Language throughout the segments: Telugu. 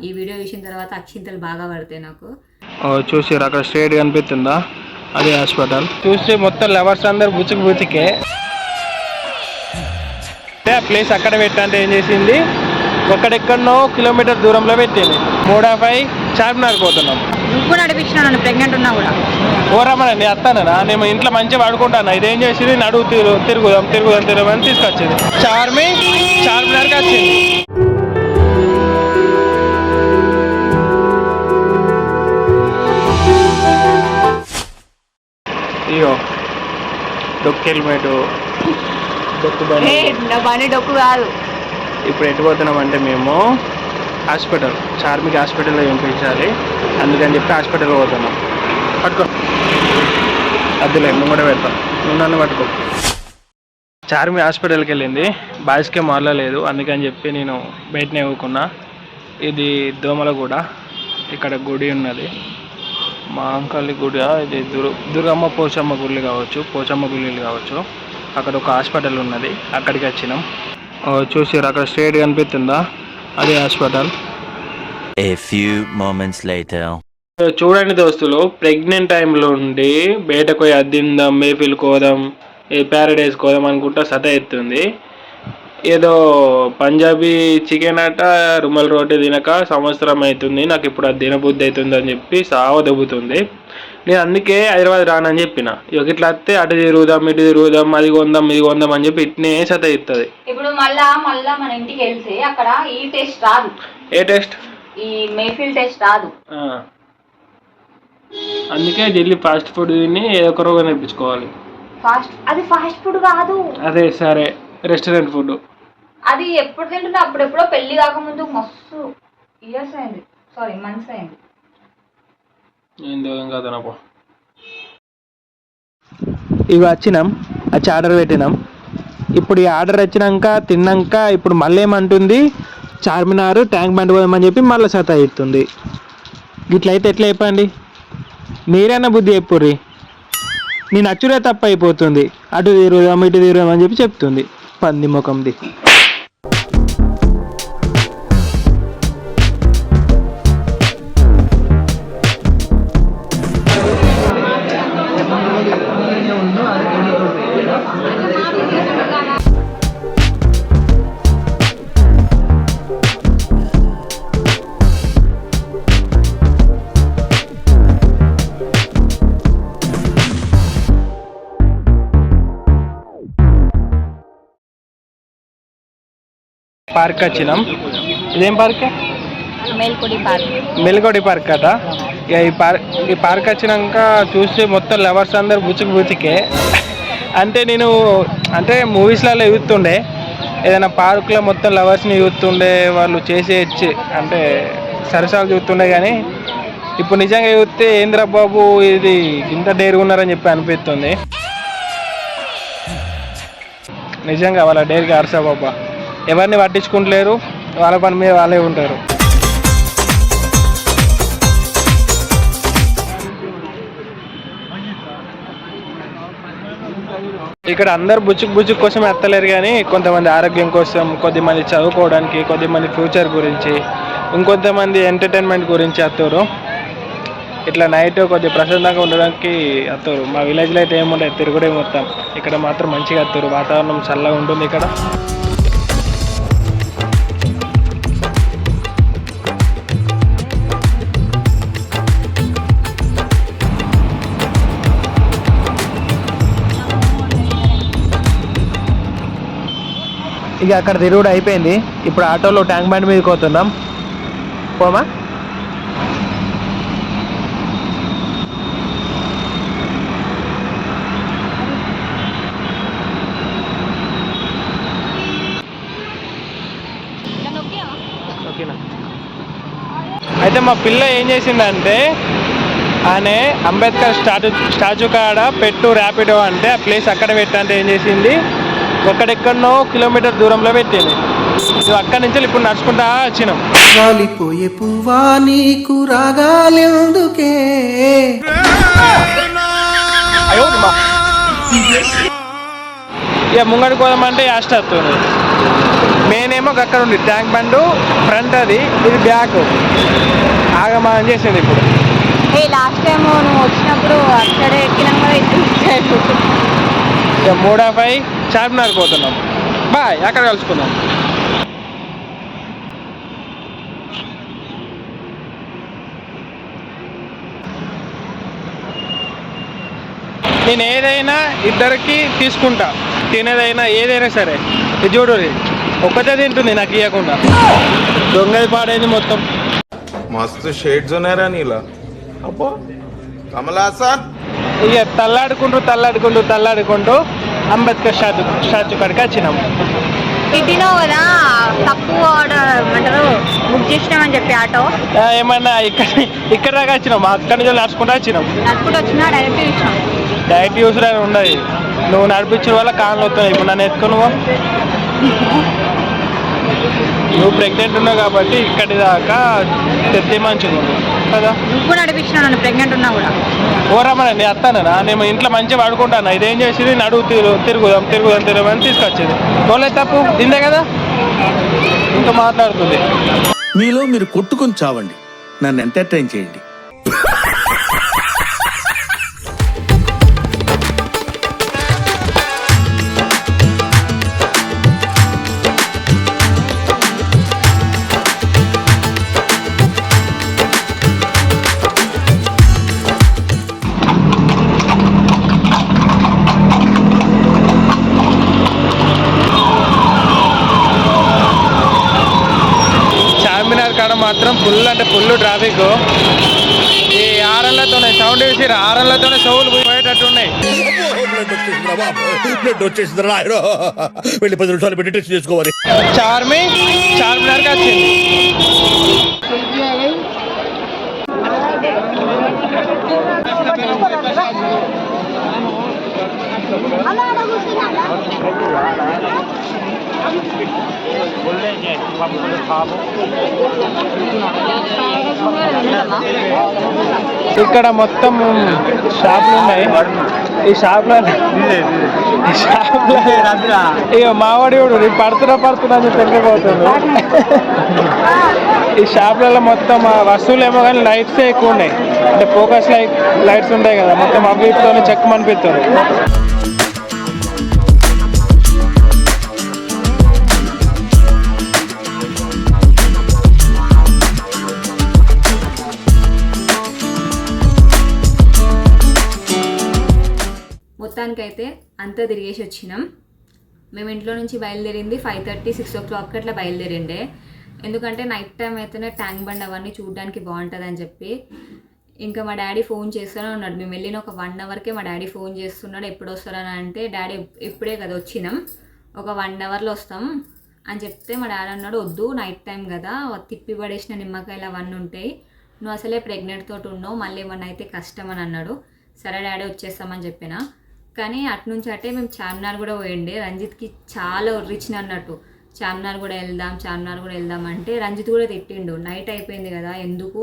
ఈ వీడియో చూసిన తర్వాత అక్షింతలు బాగా పడతాయి నాకు. చూసారు అక్కడ స్ట్రేట్ కనిపిస్తుందా, అది హాస్పిటల్. చూస్తే మొత్తం లవర్స్ అందరు బుచ్చికే ఆ ప్లేస్ అక్కడ పెట్టంటే ఏం చేసింది, ఒక్కడెక్కడనో కిలోమీటర్ దూరంలో పెట్టింది. 3:05 చార్మినార్ పోతున్నాం. నువ్వు నడిపించిన నన్ను ప్రెగ్నెంట్ ఉన్నా కూడా పోరామనండి వస్తానా, నేను ఇంట్లో మంచిగా పడుకుంటాను. ఇదేం చేసింది, నడువు తిరుగుదాం అని తీసుకొచ్చింది. చార్మినార్కి వచ్చింది. అయ్యో డొక్కు హెల్మెట్, డొక్కు బండి డొక్కు కాదు. ఇప్పుడు ఎటు పోతున్నామంటే మేము హాస్పిటల్, చార్మికి హాస్పిటల్లో పంపించాలి. అందుకని చెప్పి హాస్పిటల్లో పోతున్నాం. పట్టుకో అద్దులే, నువ్వు కూడా పెడతాం, నువ్వు నన్ను పట్టుకో. చార్మి హాస్పిటల్కి వెళ్ళింది, బాయ్స్కే మారలేదు. అందుకని చెప్పి నేను బయటనే ఊకున్నా. ఇది దోమలగూడ, ఇక్కడ గుడి ఉన్నది, మా అంకల్లి గుడి. ఇది దుర్గమ్మ పోచమ్మ గుళ్ళు కావచ్చు. అక్కడ ఒక హాస్పిటల్ ఉన్నది, అక్కడికి వచ్చినాం. చూసారు అక్కడ స్ట్రేట్ కనిపిస్తుందా, అది hospital. A few moments later. చూడండి దోస్తులు, ప్రెగ్నెంట్ టైంలో ఉండి బయటకు పోయి అద్దిందాం, మేఫిల్ కోదాం, ప్యారడైజ్ కోదాం అనుకుంటా సత ఎత్తుంది. ఏదో పంజాబీ చికెన్ అట, రుమాల్ రోటీ తినక సంవత్సరం అవుతుంది, నాకు ఇప్పుడు అది తినబుద్ధి అవుతుంది అని చెప్పి సావ దెబ్బుతుంది. నేను అందుకే హైదరాబాద్ రానని చెప్పిన. ఇట్లా వస్తే అటు తిరుగుదాం, ఇటు తిరుగుదాం, అది కొందాం ఇది కొందాం అని చెప్పి ఇట్నే సత ఇస్తుంది. ఇప్పుడు మళ్ళా మన ఇంటికి వెళ్తే అక్కడ ఈ టేస్ట్ రాదు. ఏ టేస్ట్? ఈ మేఫిల్ టేస్ట్ రాదు. అందుకే ఢిల్లీ ఫాస్ట్ ఫుడ్ తిని ఏదో ఒక రోగం తెప్పించుకోవాలి. అది ఫాస్ట్ ఫుడ్ కాదు, అదే సరే రెస్టారెంట్ ఫుడ్. అది ఎప్పుడు తింటున్నా అప్పుడెప్పుడో పెళ్లి కాకముందు మస్తు ఇయర్స్ అయింది, సారీ మంత్స్ అయింది. ఏం దోగం కాదనపో. ఇవి వచ్చినాం, వచ్చి ఆర్డర్ పెట్టినాం. ఇప్పుడు ఈ ఆర్డర్ వచ్చినాక తిన్నాక ఇప్పుడు మళ్ళీ ఏమంటుంది, చార్మినార్ ట్యాంక్ బండ్ పోదామని చెప్పి మళ్ళీ సతా ఇస్తుంది. ఇట్లయితే ఎట్లా చెప్పండి, మీరైనా బుద్ధి చెప్పుర్రి. నేను అచ్చుడే తప్ప అయిపోతుంది, అటు తిరుగుదాం ఇటు తిరుగుదాం అని చెప్పి చెప్తుంది, పంది ముఖంది. పార్క్ వచ్చినాం. ఇదేం పార్క్? మెల్కోడి పార్క్ కదా. ఇక ఈ పార్క్ వచ్చినాక చూస్తే మొత్తం లవర్స్ అందరు బుచ్చికే. అంటే మూవీస్లలో చూస్తుండే, ఏదైనా పార్కులో మొత్తం లవర్స్ని చూస్తుండే, వాళ్ళు చేసే అంటే సరసాలు చూస్తుండే. కానీ ఇప్పుడు నిజంగా చూస్తే ఏంద్రా బాబు ఇది ఇంత డేర్గా ఉన్నారని చెప్పి అనిపిస్తుంది. నిజంగా వాళ్ళ డేర్గా అరసా బాబా, ఎవరిని పట్టించుకుంటలేరు, వాళ్ళ పని మీద వాళ్ళే ఉంటారు. ఇక్కడ అందరు బుచ్చుకు కోసం ఎత్తలేరు, కానీ కొంతమంది ఆరోగ్యం కోసం, కొద్దిమంది చదువుకోవడానికి, కొద్దిమంది ఫ్యూచర్ గురించి, ఇంకొంతమంది ఎంటర్టైన్మెంట్ గురించి వస్తారు. ఇట్లా నైట్ కొద్దిగా ప్రశాంతంగా ఉండడానికి వస్తారు. మా విలేజ్లో అయితే ఏముంటాయి, తిరుగుడే మొత్తం. ఇక్కడ మాత్రం మంచిగా వస్తారు, వాతావరణం చల్లగా ఉంటుంది ఇక్కడ. ఇక అక్కడ తిరుగుడు అయిపోయింది, ఇప్పుడు ఆటోలో ట్యాంక్ బండ్ మీదకి పోతున్నాం. పోమా? ఓకేనా? అయితే మా పిల్ల ఏం చేసిందంటే, ఆయన అంబేద్కర్ స్టాచ్యూ కాడ పెట్టు ర్యాపిడో అంటే ఆ ప్లేస్ అక్కడ పెట్టంటే ఏం చేసింది, ఒక్కడెక్కడనో కిలోమీటర్ దూరంలో పెట్టింది. అక్కడి నుంచి ఇప్పుడు నడుచుకుంటా వచ్చినాం. రాలిపోయే పువ్వా నీకు రాగాలెందుకే, ఇక ముంగడికి పోదామంటే యాస్ట్ వస్తుంది. మెయిన్ ఏమో అక్కడ ఉంది ట్యాంక్ బండ్ ఫ్రంట్, అది ఇది బ్యాక్. ఆగమాగం చేసింది ఇప్పుడు. లాస్ట్ టైం నువ్వు వచ్చినప్పుడు అక్కడే ఎక్కినాం కదా, ఇటు 3:05 చార్మినార్ పోతున్నాం. బాయ్, అక్కడ కలుసుకుందాం. నేను ఏదైనా ఇద్దరికి తీసుకుంటా, తినేదైనా ఏదైనా సరే. ఇది చూడు, ఒక్కటే తింటుంది నాకు ఇవ్వకుండా. దొంగది పాడైంది మొత్తం. मस्त शेड्स ఉన్నారా నీలా అబ్బా కమలాసన్. ఇక తల్లాడుకుంటూ అంబేద్కర్ స్టాచ్యూ కాడికి వచ్చినాము. తిట్టినావు కదా, తక్కువ ఆర్డర్ ఏమంటారు బుక్ చేసినామని చెప్పి ఆటో. ఏమన్నా ఇక్కడ దాకా వచ్చినాము, అక్కడి నుంచి నడుచుకుంటూ వచ్చినాం. నడుచుకుంటూ వచ్చినా డైరెక్ట్ చూసినాం. డైరెక్ట్ యూస్ ఉండదు, నువ్వు నడిపించిన వల్ల కాళ్ళు వస్తున్నాయి. ఇప్పుడు నన్ను ఎత్తుకుని నువ్వు ప్రెగ్నెంట్ ఉన్నావు కాబట్టి ఇక్కడి దాకా తెత్తే మంచిగా కదా. నువ్వు నడిపించినా నన్ను ప్రెగ్నెంట్ ఉన్నా కూడా. ఓరమ్మని అత్తానా, నేను ఇంట్లో మంచిగా పడుకుంటాను. ఇదేం చేసేది, నడువు తిరుగుదాం తీసుకొచ్చేది. తోలే తప్పు దిందే కదా, ఇంకా మాట్లాడుతుంది. మీలో మీరు కొట్టుకొని చావండి, నన్ను ఎంటర్టైన్ చేయండి. మాత్రం ఫుల్ అంటే ఫుల్ ట్రాఫిక్. ఈ ఆరన్లతోనే సౌండ్ వేసి ఆరన్లతోనే చెవులు పోయేటట్టు ఉన్నాయి. వెళ్ళి 10 నిమిషాలు పెట్టి టెస్ట్ చేసుకోవాలి. చార్మినార్కి వచ్చింది. ఇక్కడ మొత్తం షాపులు ఉన్నాయి. ఈ షాప్లో ఇక మావాడి పడుతున్నా అని తెలియబోతుంది. ఈ షాపులలో మొత్తం వస్తువులు ఏమో కానీ లైట్స్ ఎక్కువ ఉన్నాయి. అంటే ఫోకస్ లైట్స్ ఉంటాయి కదా, మొత్తం అవితో చెక్ అనిపిస్తారు. మొత్తానికైతే అంతా తిరిగేసి వచ్చినాం. మేము ఇంట్లో నుంచి బయలుదేరింది 5:30, 6 o'clock అట్లా బయలుదేరిండే. ఎందుకంటే నైట్ టైం అయితేనే ట్యాంక్ బండ్ అవన్నీ చూడడానికి బాగుంటుంది అని చెప్పి. ఇంకా మా డాడీ ఫోన్ చేస్తూనే ఉన్నాడు. మేము వెళ్ళిన ఒక 1 hourకే మా డాడీ ఫోన్ చేస్తున్నాడు, ఎప్పుడు వస్తారని. అంటే డాడీ ఇప్పుడే కదా వచ్చినాం, ఒక 1 hourలో వస్తాం అని చెప్తే మా డాడీ అన్నాడు, వద్దు నైట్ టైం కదా, తిప్పి పడేసిన నిమ్మకాయలు అవన్నీ ఉంటాయి, నువ్వు అసలే ప్రెగ్నెంట్ తోటి ఉన్నావు, మళ్ళీ ఏమన్నా అయితే కష్టం అని అన్నాడు. సరే డాడీ వచ్చేస్తామని చెప్పిన. కానీ అటునుంచి అటే మేము చార్మినార్ కూడా పోయిండే. రంజిత్కి చాలా ఉర్రిచ్చిన అన్నట్టు, చార్మినార్ కూడా వెళ్దాం అంటే రంజిత్ కూడా తిట్టిండు. నైట్ అయిపోయింది కదా, ఎందుకు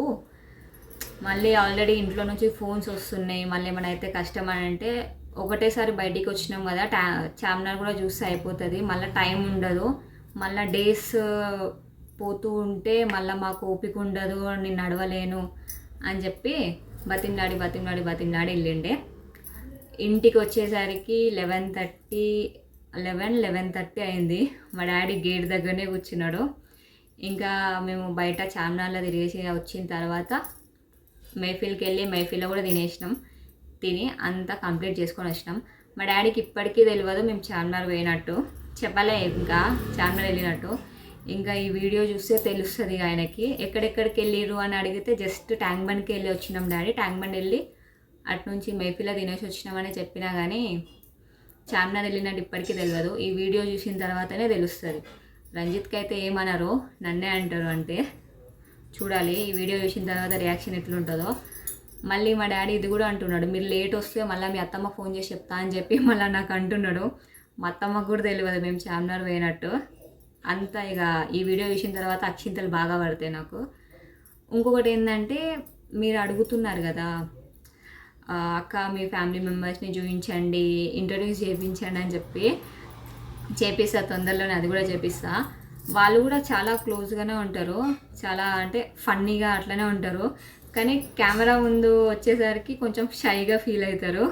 మళ్ళీ ఆల్రెడీ ఇంట్లో నుంచి ఫోన్స్ వస్తున్నాయి, మళ్ళీ ఏమైనా అయితే కష్టం అని అంటే, ఒకటేసారి బయటికి వచ్చినాం కదా, చార్మినార్ కూడా చూస్తే అయిపోతుంది, మళ్ళీ టైం ఉండదు, మళ్ళీ డేస్ పోతూ ఉంటే మళ్ళీ మాకు ఓపిక ఉండదు, నేను నడవలేను అని చెప్పి బతిమలాడి వెళ్ళిండే. ఇంటికి వచ్చేసరికి 11:30 అయింది. మా డాడీ గేట్ దగ్గరనే కూర్చున్నాడు. ఇంకా మేము బయట చార్మినార్లో తిరిగేసి వచ్చిన తర్వాత మైఫిల్కి వెళ్ళి మైఫిల్లో కూడా తిని అంతా కంప్లీట్ చేసుకొని వచ్చినాం. మా డాడీకి ఇప్పటికీ తెలియదు మేము చార్మినార్ పోయినట్టు, చెప్పలే ఇంకా చార్మినార్ వెళ్ళినట్టు. ఇంకా ఈ వీడియో చూస్తే తెలుస్తుంది ఆయనకి. ఎక్కడెక్కడికి వెళ్ళిరు అని అడిగితే జస్ట్ ట్యాంక్ బండ్కి వెళ్ళి వచ్చినాం డాడీ, ట్యాంక్ బండ్ వెళ్ళి అటు నుంచి మైఫిల్లో తినేసి వచ్చినామని చెప్పినా కానీ చార్మినార్ వెళ్ళినట్టు ఇప్పటికీ తెలియదు. ఈ వీడియో చూసిన తర్వాతనే తెలుస్తుంది. రంజిత్కి అయితే ఏమన్నారో నన్నే అంటారు, అంటే చూడాలి ఈ వీడియో చూసిన తర్వాత రియాక్షన్ ఎట్లుంటుందో. మళ్ళీ మా డాడీ ఇది కూడా అంటున్నాడు, మీరు లేట్ వస్తే మళ్ళీ మీ అత్తమ్మ ఫోన్ చేసి చెప్తా అని చెప్పి మళ్ళీ నాకు అంటున్నాడు. మా అత్తమ్మకు కూడా తెలియదు మేము చార్మినార్ పోయినట్టు. అంతా ఇక ఈ వీడియో చూసిన తర్వాత అక్షింతలు బాగా పడతాయి నాకు. ఇంకొకటి ఏంటంటే, మీరు అడుగుతున్నారు కదా అక్క మీ ఫ్యామిలీ మెంబర్స్ని చూపించండి, ఇంట్రడ్యూస్ చేయించండి అని చెప్పి. చేపిస్తా తొందరలోనే, అది కూడా చేపిస్తా. వాళ్ళు కూడా చాలా క్లోజ్గానే ఉంటారు, చాలా అంటే ఫన్నీగా అట్లనే ఉంటారు. కానీ కెమెరా ముందు వచ్చేసరికి కొంచెం షైగా ఫీల్ అవుతారు.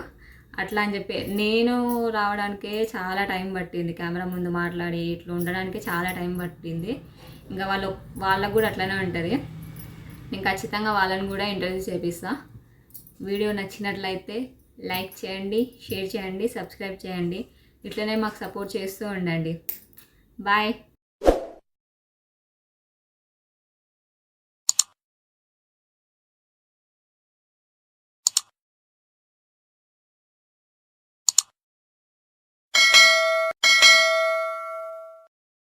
అట్లా అని చెప్పి నేను రావడానికే చాలా టైం పట్టింది, కెమెరా ముందు మాట్లాడి ఇట్లా ఉండడానికి చాలా టైం పట్టింది. ఇంకా వాళ్ళకు కూడా అట్లనే ఉంటుంది. నేను ఖచ్చితంగా వాళ్ళని కూడా ఇంటర్వ్యూ చేపిస్తా. వీడియో నచ్చినట్లయితే లైక్ చేయండి, షేర్ చేయండి, సబ్స్క్రైబ్ చేయండి. ఇట్లనే మాకు సపోర్ట్ చేస్తూ ఉండండి. బాయ్.